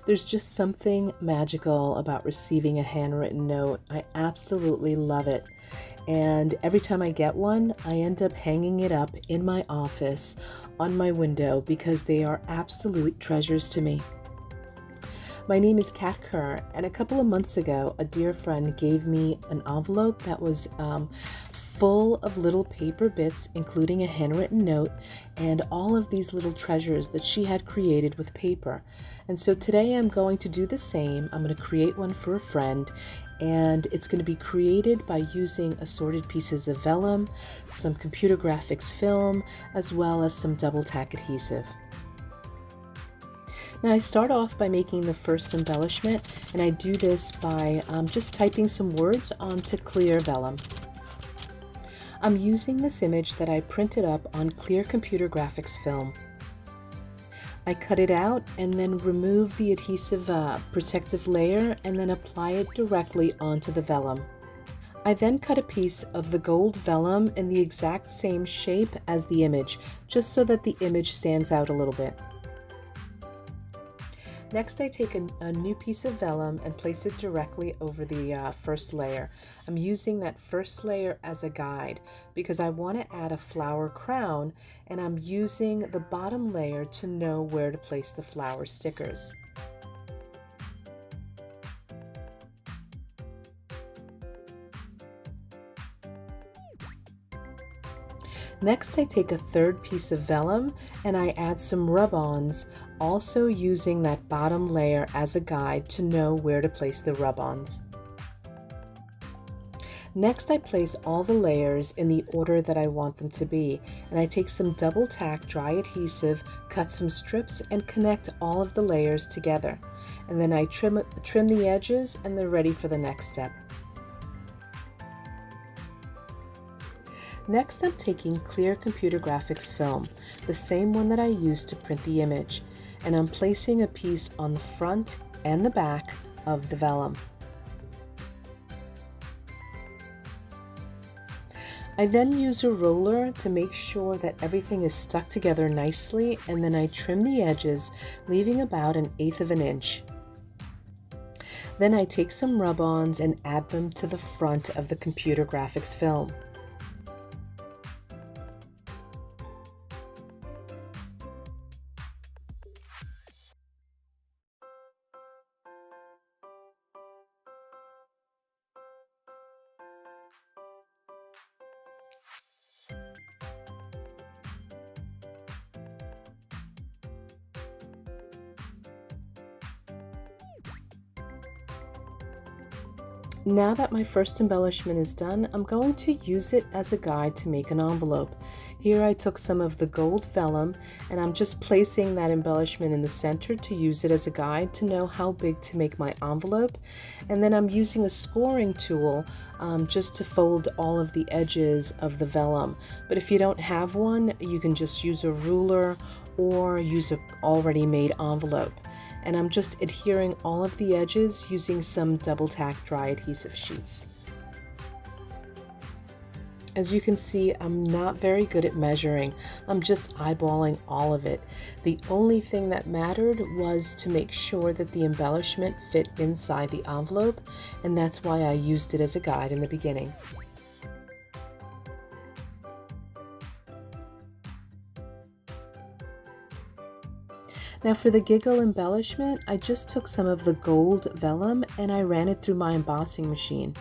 There's just something magical about receiving a handwritten note. I absolutely love it. And every time I get one, I end up hanging it up in my office on my window because they are absolute treasures to me. My name is Cat Kerr, and a couple of months ago, a dear friend gave me an envelope that was full of little paper bits, including a handwritten note and all of these little treasures that she had created with paper. And so today I'm going to do the same. I'm going to create one for a friend, and it's going to be created by using assorted pieces of vellum, some computer graphics film, as well as some double tack adhesive. Now I start off by making the first embellishment, and I do this by just typing some words onto clear vellum. I'm using this image that I printed up on clear computer graphics film. I cut it out and then remove the adhesive protective layer and then apply it directly onto the vellum. I then cut a piece of the gold vellum in the exact same shape as the image, just so that the image stands out a little bit. Next, I take a new piece of vellum and place it directly over the first layer. I'm using that first layer as a guide because I want to add a flower crown, and I'm using the bottom layer to know where to place the flower stickers. Next, I take a third piece of vellum and I add some rub-ons, also using that bottom layer as a guide to know where to place the rub-ons. Next, I place all the layers in the order that I want them to be, and I take some double tack dry adhesive, cut some strips, and connect all of the layers together. And then I trim the edges, and they're ready for the next step. Next, I'm taking clear computer graphics film, the same one that I used to print the image, and I'm placing a piece on the front and the back of the vellum. I then use a roller to make sure that everything is stuck together nicely, and then I trim the edges, leaving about 1/8 of an inch. Then I take some rub-ons and add them to the front of the computer graphics film. Now that my first embellishment is done, I'm going to use it as a guide to make an envelope. Here I took some of the gold vellum and I'm just placing that embellishment in the center to use it as a guide to know how big to make my envelope. And then I'm using a scoring tool just to fold all of the edges of the vellum. But if you don't have one, you can just use a ruler or use an already made envelope. And I'm just adhering all of the edges using some double tack dry adhesive sheets. As you can see, I'm not very good at measuring. I'm just eyeballing all of it. The only thing that mattered was to make sure that the embellishment fit inside the envelope, and that's why I used it as a guide in the beginning. Now for the Giggle embellishment, I just took some of the gold vellum and I ran it through my embossing machine.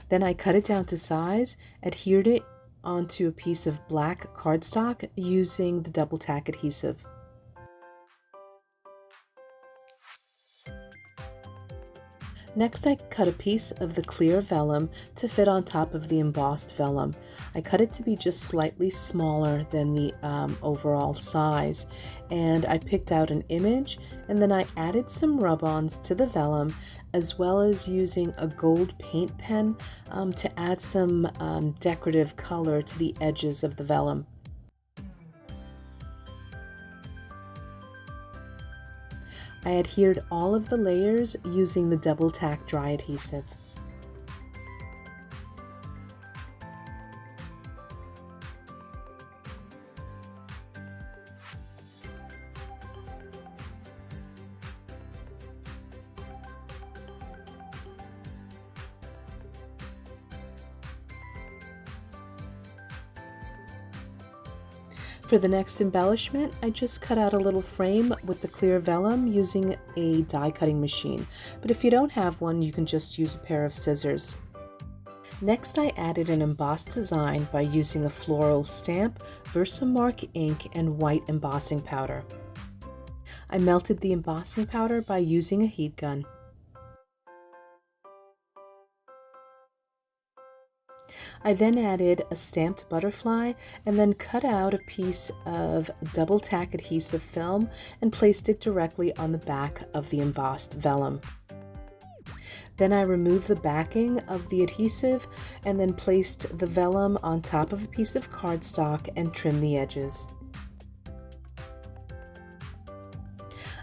Then I cut it down to size, adhered it onto a piece of black cardstock using the double tack adhesive. Next, I cut a piece of the clear vellum to fit on top of the embossed vellum. I cut it to be just slightly smaller than the overall size, and I picked out an image, and then I added some rub-ons to the vellum, as well as using a gold paint pen to add some decorative color to the edges of the vellum. I adhered all of the layers using the double tack dry adhesive. For the next embellishment, I just cut out a little frame with the clear vellum using a die cutting machine, but if you don't have one, you can just use a pair of scissors. Next, I added an embossed design by using a floral stamp, Versamark ink, and white embossing powder. I melted the embossing powder by using a heat gun. I then added a stamped butterfly and then cut out a piece of double tack adhesive film and placed it directly on the back of the embossed vellum. Then I removed the backing of the adhesive and then placed the vellum on top of a piece of cardstock and trimmed the edges.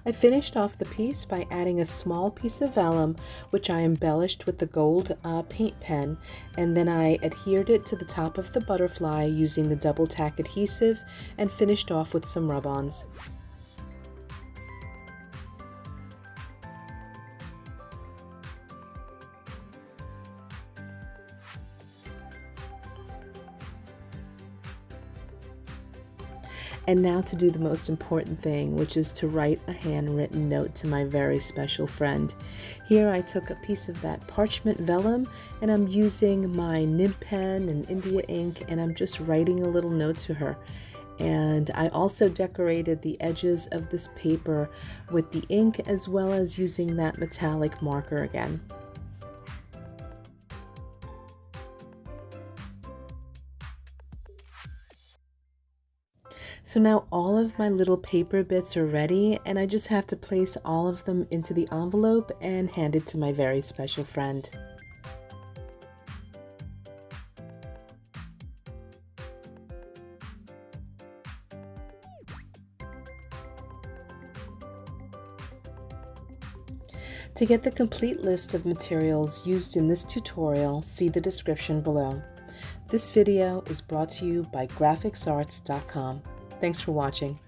I finished off the piece by adding a small piece of vellum, which I embellished with the gold paint pen, and then I adhered it to the top of the butterfly using the double tack adhesive and finished off with some rub-ons. And now to do the most important thing, which is to write a handwritten note to my very special friend. Here I took a piece of that parchment vellum and I'm using my nib pen and India ink and I'm just writing a little note to her. And I also decorated the edges of this paper with the ink as well as using that metallic marker again. So now all of my little paper bits are ready and I just have to place all of them into the envelope and hand it to my very special friend. To get the complete list of materials used in this tutorial, see the description below. This video is brought to you by grafixarts.com. Thanks for watching.